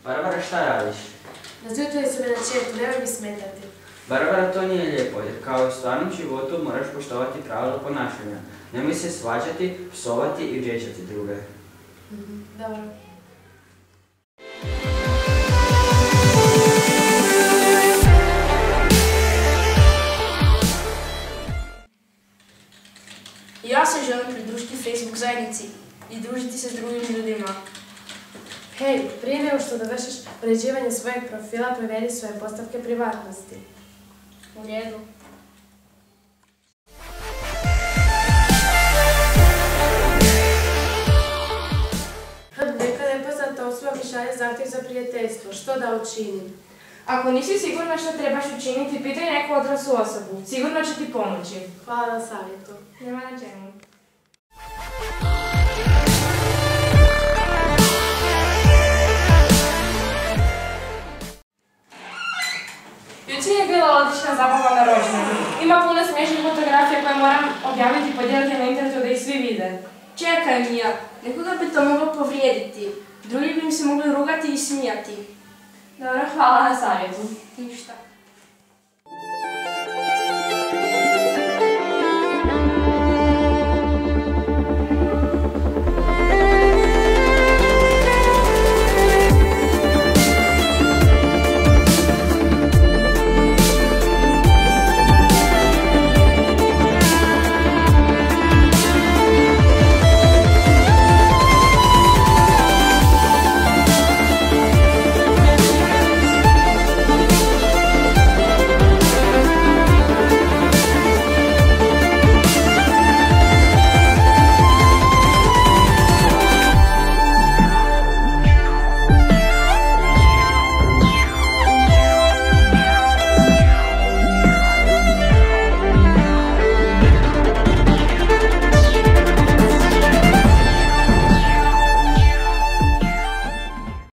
Barbara, šta radiš? Razljutili su me na četu, nemoj mi smetati. Barbara, to nije lijepo, jer kao i u stvarnom životu moraš poštovati pravila ponašanja. Nemoj se svađati, psovati i vrijeđati druge. Dobro. Ja se želim pridružiti Facebook zajednici i družiti se s drugim ljudima. Hej, prije nego što dovršiš uređivanje svojeg profila, provjeri svoje postavke privatnosti. U redu. Neka nepoznata osoba mi šalje zahtjev za prijateljstvo. Što da učinim? Ako nisi sigurna što trebaš učiniti, pitaj neku odraslu osobu. Sigurno će ti pomoći. Hvala na savjetu. Nema na čemu. Jučer je bila odlična zabava na rođendanu. Ima puno smiješnih fotografija koje moram objaviti i podijeliti na internetu da ih svi vide. Čekaj, Mija, nekoga bi to moglo povrijediti. Drugi bi mi se mogli rugati i smijati. Dobro, hvala na savjetu. Ništa.